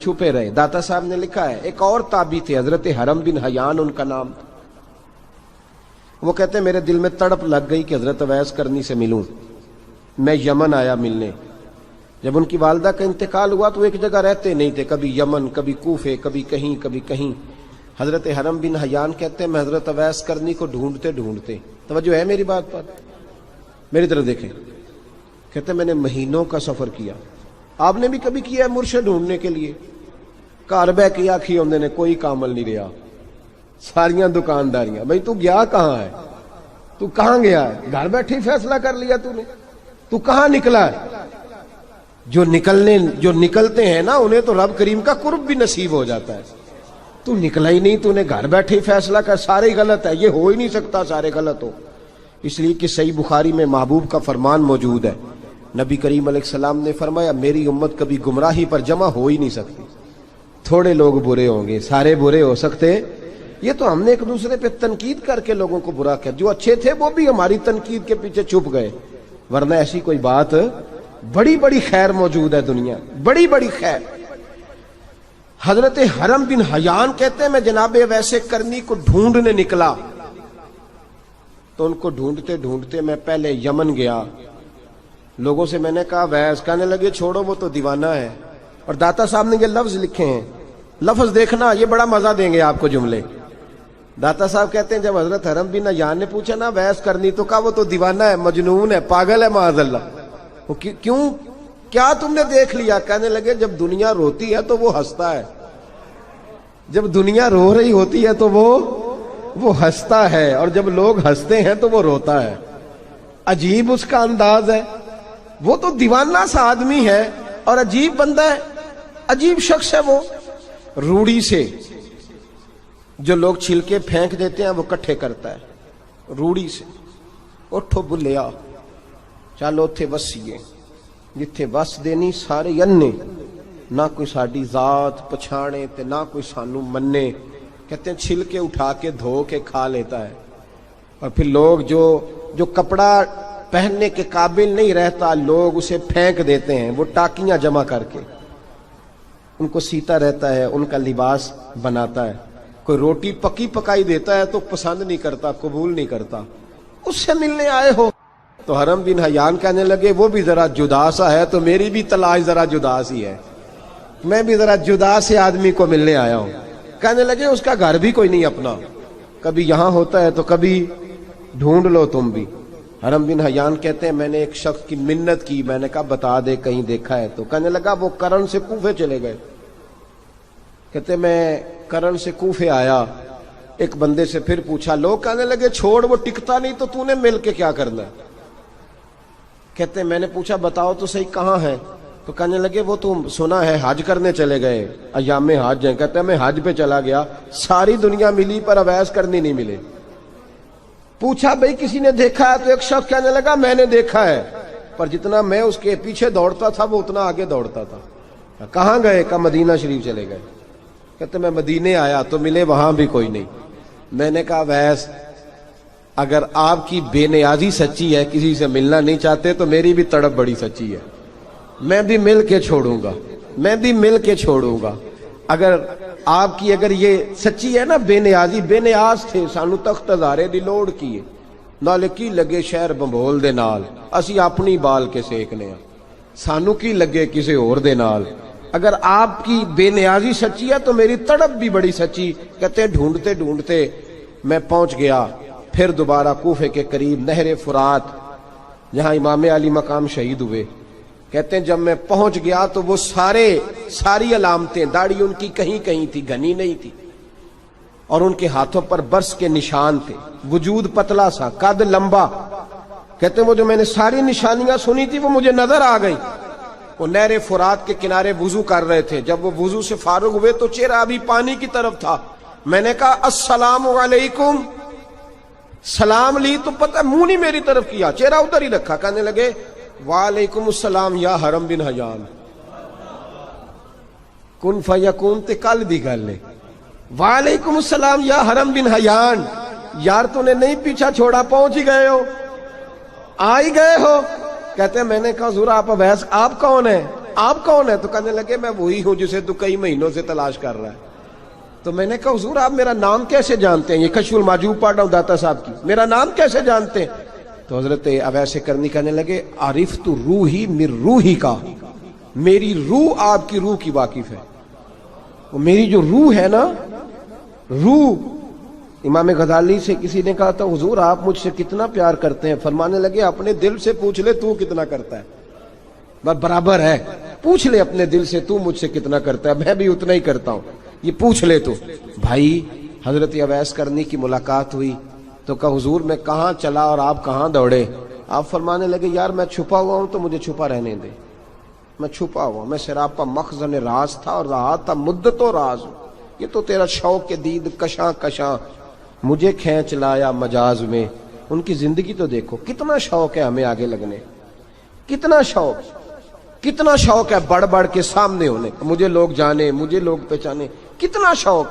چھپے رہے. داتا صاحب نے لکھا ہے ایک اور تابعی تھے حضرت حرم بن حیان ان کا نام تھا. وہ کہتے ہیں میرے دل میں تڑپ لگ گئی کہ حضرت اویس کرنی سے ملوں. میں یمن آیا ملنے. جب ان کی والدہ کا انتقال ہوا تو ایک جگہ رہتے نہیں تھے, کبھی یمن کبھی کوفے کبھی کہیں. حضرت حرم بن حیان کہتے ہیں میں حضرت اویس کرنی کو ڈھونڈتے ڈھونڈتے, توجہ ہے میری بات پر, میری طرف دیکھیں, کہتے ہیں میں نے مہینوں کا سفر کیا. آپ نے بھی کبھی کیا ہے مرشد ڈھونڈنے کے لیے؟ گھر بہ کے آکھی ہوندے نے کوئی کامل نہیں رہا, ساریاں دکانداریاں. بھئی تو گیا کہاں ہے؟ تو کہاں گیا ہے؟ گھر بیٹھے فیصلہ کر لیا تو نے, تو کہاں نکلا ہے؟ جو نکلتے ہیں نا انہیں تو رب کریم کا قرب بھی نصیب ہو جاتا ہے. تو نکلا ہی نہیں, تو نے گھر بیٹھے فیصلہ کر, سارے غلط ہے. یہ ہو ہی نہیں سکتا سارے غلط ہو. اس لیے کہ صحیح بخاری میں محبوب کا فرمان موجود ہے. نبی کریم علیہ السلام نے فرمایا میری امت کبھی گمراہی پر جمع ہو ہی نہیں سکتی. تھوڑے لوگ برے ہوں گے, سارے برے ہو سکتے. یہ تو ہم نے ایک دوسرے پہ تنقید کر کے لوگوں کو برا کیا. جو اچھے تھے وہ بھی ہماری تنقید کے پیچھے چھپ گئے, ورنہ ایسی کوئی بات, بڑی بڑی خیر موجود ہے دنیا, بڑی بڑی خیر. حضرت حرم بن حیان کہتے ہیں میں جناب ویسے کرنی کو ڈھونڈنے نکلا, تو ان کو ڈھونڈتے ڈھونڈتے میں پہلے یمن گیا. لوگوں سے میں نے کہا ویس, کہنے لگے چھوڑو وہ تو دیوانہ ہے. اور داتا صاحب نے یہ لفظ لکھے ہیں, لفظ دیکھنا یہ بڑا مزہ دیں گے آپ کو جملے. داتا صاحب کہتے ہیں جب حضرت حرم بن حیان نے پوچھا نا ویس کرنی, تو کہا وہ تو دیوانہ ہے, مجنون ہے, پاگل ہے معاذ اللہ. کیوں, کیا تم نے دیکھ لیا؟ کہنے لگے جب دنیا روتی ہے تو وہ ہنستا ہے, جب دنیا رو رہی ہوتی ہے تو وہ ہنستا ہے, اور جب لوگ ہنستے ہیں تو وہ روتا ہے. عجیب اس کا انداز ہے. وہ تو دیوانہ سا آدمی ہے اور عجیب بندہ ہے, عجیب شخص ہے. وہ روڑی سے جو لوگ چھلکے پھینک دیتے ہیں وہ کٹھے کرتا ہے, روڑی سے. اٹھو بلیا چلو تھے وسیے جتھے وس دینی سارے ینے, نہ کوئی ساڈی ذات پچھانے تے نہ کوئی سانو مننے. کہتے ہیں چھلکے اٹھا کے دھو کے کھا لیتا ہے, اور پھر لوگ جو کپڑا پہننے کے قابل نہیں رہتا لوگ اسے پھینک دیتے ہیں, وہ ٹاکیاں جمع کر کے ان کو سیتا رہتا ہے, ان کا لباس بناتا ہے. کوئی روٹی پکی پکائی دیتا ہے تو پسند نہیں کرتا, قبول نہیں کرتا. اس سے ملنے آئے ہو؟ تو حرم بن حیان کہنے لگے وہ بھی ذرا جدا سا ہے تو میری بھی تلاش ذرا جدا سی ہے, میں بھی ذرا جدا سے آدمی کو ملنے آیا ہوں. کہنے لگے اس کا گھر بھی کوئی نہیں اپنا, کبھی یہاں ہوتا ہے تو کبھی ڈھونڈ لو تم بھی. حرم بن حیان کہتے ہیں میں نے ایک شخص کی منت کی, میں نے کہا بتا دے کہیں دیکھا ہے تو. کہنے لگا وہ کرن سے کوفے چلے گئے. کہتے میں کرن سے کوفے آیا, ایک بندے سے پھر پوچھا, لوگ کہنے لگے چھوڑ وہ ٹکتا نہیں تو تو نے مل کے کیا کرنا ہے. کہتے میں نے پوچھا بتاؤ تو صحیح کہاں ہے؟ تو کہنے لگے وہ تو سنا ہے حج کرنے چلے گئے, ایام حج ہیں. کہتے ہیں میں حج پہ چلا گیا, ساری دنیا ملی پر اویس کرنی نہیں ملے. پوچھا بھئی کسی نے دیکھا ہے؟ تو ایک شخص کہنے لگا میں نے دیکھا ہے, پر جتنا میں اس کے پیچھے دوڑتا تھا وہ اتنا آگے دوڑتا تھا. کہاں گئے؟ کہا مدینہ شریف چلے گئے. کہتے میں مدینے آیا تو ملے وہاں بھی کوئی نہیں. میں نے کہا ویس اگر آپ کی بے نیازی سچی ہے, کسی سے ملنا نہیں چاہتے, تو میری بھی تڑپ بڑی سچی ہے, میں بھی مل کے چھوڑوں گا, میں بھی مل کے چھوڑوں گا. اگر آپ کی اگر یہ سچی ہے نا بے نیازی, بے نیاز تھے, سانو تخت ہزارے دی لوڑ کی ہے, نالے کی لگے شہر بمبول دے نال, اسی اپنی بال کے سیکنے ہیں, سانو کی لگے کسی اور دے نال. اگر آپ کی بے نیازی سچی ہے تو میری تڑپ بھی بڑی سچی. کہتے ہیں ڈھونڈتے ڈھونڈتے میں پہنچ گیا, پھر دوبارہ کوفے کے قریب نہر فرات جہاں امام علی مقام شہید ہوئے. کہتے ہیں جب میں پہنچ گیا تو وہ ساری علامتیں, داڑھی ان کی کہیں کہیں تھی, گھنی نہیں تھی, اور ان کے ہاتھوں پر برس کے نشان تھے, وجود پتلا سا, قد لمبا. کہتے ہیں وہ جو میں نے ساری نشانیاں سنی تھی وہ مجھے نظر آ گئی. وہ نہر فرات کے کنارے وضو کر رہے تھے, جب وہ وضو سے فارغ ہوئے تو چہرہ ابھی پانی کی طرف تھا. میں نے کہا السلام علیکم, سلام لی تو پتہ منہ نہیں میری طرف کیا, چہرہ ادھر ہی رکھا. کہنے لگے وعلیکم السلام یا حرم بن حیان. کن فیکون تے کل دی گل ہے, وعلیکم السلام یا حرم بن حیان. یار تو نے نہیں پیچھا چھوڑا, پہنچ ہی گئے ہو, آ ہی گئے ہو. کہتے ہیں میں نے کہا حضور آپ اویس, آپ کون ہیں؟ آپ کون ہے؟ تو کہنے لگے میں وہی ہوں جسے تو کئی مہینوں سے تلاش کر رہا ہے. تو میں نے کہا حضور آپ میرا نام کیسے جانتے ہیں؟ یہ کشف الماجوب پڑھ رہا ہوں داتا صاحب کی, میرا نام کیسے جانتے ہیں؟ تو حضرت اویس کرنی کہنے لگے عرفت روحی من روحی کا, میری روح آپ کی روح کی واقف ہے. وہ میری جو روح ہے نا, روح. امام غزالی سے کسی نے کہا تھا حضور آپ مجھ سے کتنا پیار کرتے ہیں؟ فرمانے لگے اپنے دل سے پوچھ لے تو کتنا کرتا ہے, برابر ہے. پوچھ لے اپنے دل سے تو مجھ سے کتنا کرتا ہے, میں بھی اتنا ہی کرتا ہوں, یہ پوچھ لے تو. بھائی حضرت اویس کرنی کی ملاقات ہوئی تو کہا حضور میں کہاں چلا اور آپ کہاں دوڑے؟ آپ فرمانے لگے یار میں چھپا ہوا ہوں تو مجھے چھپا رہنے دے, میں چھپا ہوا, میں سراپا مخزن راز تھا اور رہا تھا مدت و راز. یہ تو تیرا شوق کے دید کشاں کشاں مجھے کھینچ لایا مجاز میں. ان کی زندگی تو دیکھو, کتنا شوق ہے ہمیں آگے لگنے, کتنا شوق ہے بڑھ بڑھ کے سامنے ہونے, مجھے لوگ جانے, مجھے لوگ پہچانے, کتنا شوق.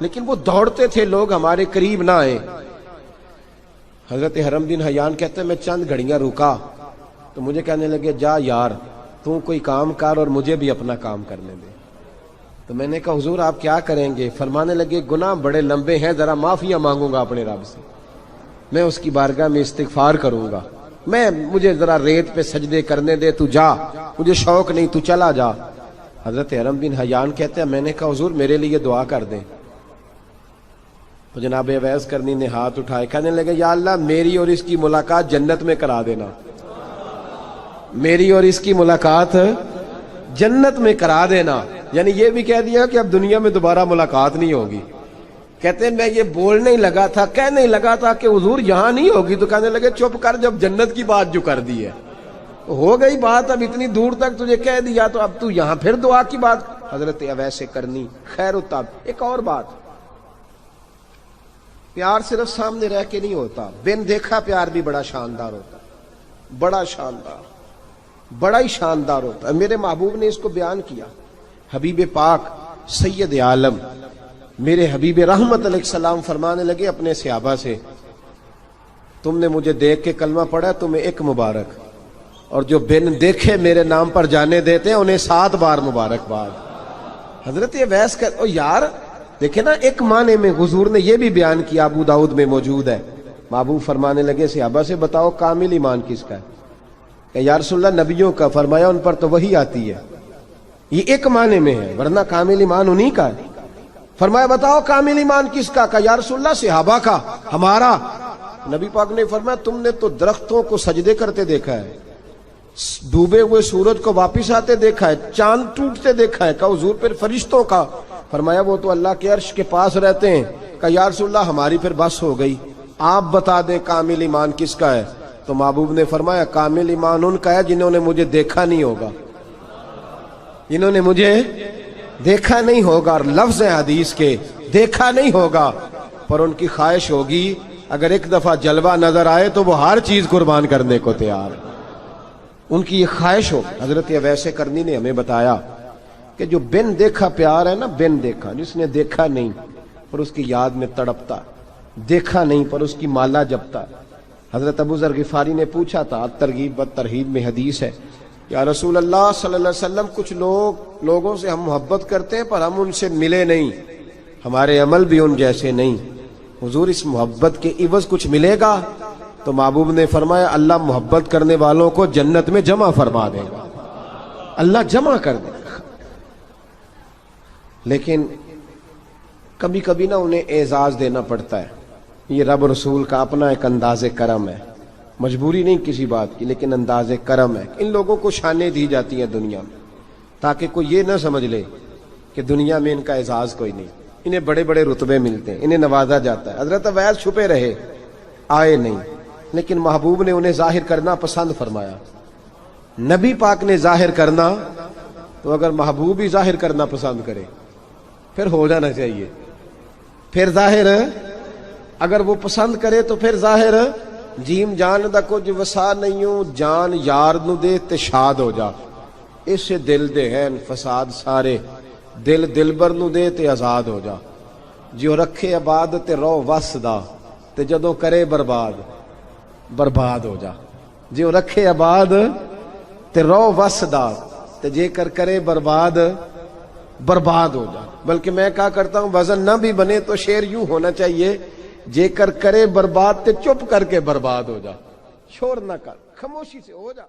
لیکن وہ دوڑتے تھے لوگ ہمارے قریب نہ آئے. حضرت حرم بن حیان کہتے ہیں میں چند گھڑیاں رکا تو مجھے کہنے لگے جا یار تو کوئی کام کر اور مجھے بھی اپنا کام کرنے دے. تو میں نے کہا حضور آپ کیا کریں گے؟ فرمانے لگے گناہ بڑے لمبے ہیں, ذرا معافیاں مانگوں گا اپنے رب سے, میں اس کی بارگاہ میں استغفار کروں گا, مجھے ذرا ریت پہ سجدے کرنے دے, تو جا, مجھے شوق نہیں, تو چلا جا. حضرت حرم بن حیان کہتے ہیں میں نے کہا حضور میرے لیے دعا کر دیں. تو جناب اویس کرنی نے ہاتھ اٹھائے, کہنے لگے یا اللہ میری اور اس کی ملاقات جنت میں کرا دینا, میری اور اس کی ملاقات جنت میں کرا دینا. یعنی یہ بھی کہہ دیا کہ اب دنیا میں دوبارہ ملاقات نہیں ہوگی. کہتے ہیں میں یہ بولنے ہی لگا تھا, کہنے ہی لگا تھا کہ حضور یہاں نہیں ہوگی, تو کہنے لگے چپ کر, جب جنت کی بات جو کر دی ہے ہو گئی بات, اب اتنی دور تک تجھے کہہ دیا تو اب تو یہاں پھر دعا کی بات. حضرت اویس کرنی خیر التاب. ایک اور بات, پیار صرف سامنے رہ کے نہیں ہوتا, بن دیکھا پیار بھی بڑا شاندار ہوتا, بڑا شاندار, بڑا ہی شاندار ہوتا ہے. میرے محبوب نے اس کو بیان کیا. حبیب پاک سید عالم میرے حبیب رحمت علیہ السلام فرمانے لگے اپنے صحابہ سے تم نے مجھے دیکھ کے کلمہ پڑھا, تمہیں ایک مبارک, اور جو بن دیکھے میرے نام پر جانے دیتے ہیں انہیں 7 بار مبارکباد. حضرت اویس کا یار دیکھیں نا, ایک معنی میں حضور نے یہ بھی بیان کیا, ابو داؤد میں موجود ہے. محبوب فرمانے لگے صحابہ سے بتاؤ کامل ایمان کس کا ہے؟ کہ یا رسول اللہ نبیوں کا. فرمایا ان پر تو وہی آتی ہے. یہ ایک معنی میں ہے, ورنہ کامل ایمان انہی کا ہے. فرمایا بتاؤ کامل ایمان کس کا؟ کہ یا رسول اللہ صحابہ کا, ہمارا. نبی پاک نے فرمایا تم نے تو درختوں کو سجدے کرتے دیکھا ہے, ڈوبے ہوئے سورج کو واپس آتے دیکھا ہے, چاند ٹوٹتے دیکھا ہے. کہ حضور پھر فرشتوں کا. فرمایا وہ تو اللہ کے عرش کے پاس رہتے ہیں. کہ یا رسول اللہ ہماری پھر بس ہو گئی, آپ بتا دیں کامل ایمان کس کا ہے. تو محبوب نے فرمایا کامل ایمان ان کا ہے جنہوں نے مجھے دیکھا نہیں ہوگا, جنہوں نے مجھے دیکھا نہیں ہوگا. اور لفظ حدیث کے دیکھا نہیں ہوگا, پر ان کی خواہش ہوگی اگر ایک دفعہ جلوہ نظر آئے تو وہ ہر چیز قربان کرنے کو تیار. ان کی یہ خواہش ہو. حضرت اویس کرنی نے ہمیں بتایا کہ جو بن دیکھا پیار ہے نا, بن دیکھا, جس نے دیکھا نہیں پر اس کی یاد میں تڑپتا, دیکھا نہیں پر اس کی مالا جپتا. حضرت ابو ذر غفاری نے پوچھا تھا, ترغیب و ترہیب میں حدیث ہے, یا رسول اللہ صلی اللہ علیہ وسلم کچھ لوگوں سے ہم محبت کرتے ہیں پر ہم ان سے ملے نہیں, ہمارے عمل بھی ان جیسے نہیں, حضور اس محبت کے عوض کچھ ملے گا؟ تو محبوب نے فرمایا اللہ محبت کرنے والوں کو جنت میں جمع فرما دے گا, اللہ جمع کر دے گا. لیکن کبھی کبھی نا انہیں اعزاز دینا پڑتا ہے. یہ رب رسول کا اپنا ایک انداز کرم ہے, مجبوری نہیں کسی بات کی, لیکن انداز کرم ہے. ان لوگوں کو شانیں دی جاتی ہیں دنیا میں تاکہ کوئی یہ نہ سمجھ لے کہ دنیا میں ان کا اعزاز کوئی نہیں. انہیں بڑے بڑے رتبے ملتے ہیں, انہیں نوازا جاتا ہے. حضرت اویس چھپے رہے, آئے نہیں, لیکن محبوب نے انہیں ظاہر کرنا پسند فرمایا. نبی پاک نے ظاہر کرنا, تو اگر محبوب ہی ظاہر کرنا پسند کرے پھر ہو جانا چاہیے. پھر ظاہر اگر وہ پسند کرے تو پھر ظاہر جیم جان دا کچھ وسا نہیں ہوں, جان یار نو دے تے شاد ہو جا, اسے دل دے ہیں فساد سارے, دل دلبر نو دے تے آزاد ہو جا. جو رکھے آباد تے رو وس دا, تے جدوں کرے برباد برباد ہو جا. جو رکھے آباد تے رو وس دا, تے جے کر کرے برباد برباد ہو جا. بلکہ میں کہا کرتا ہوں وزن نہ بھی بنے تو شعر یوں ہونا چاہیے جے کر کرے برباد تے چپ کر کے برباد ہو جا. شور نہ کر, خاموشی سے ہو جا.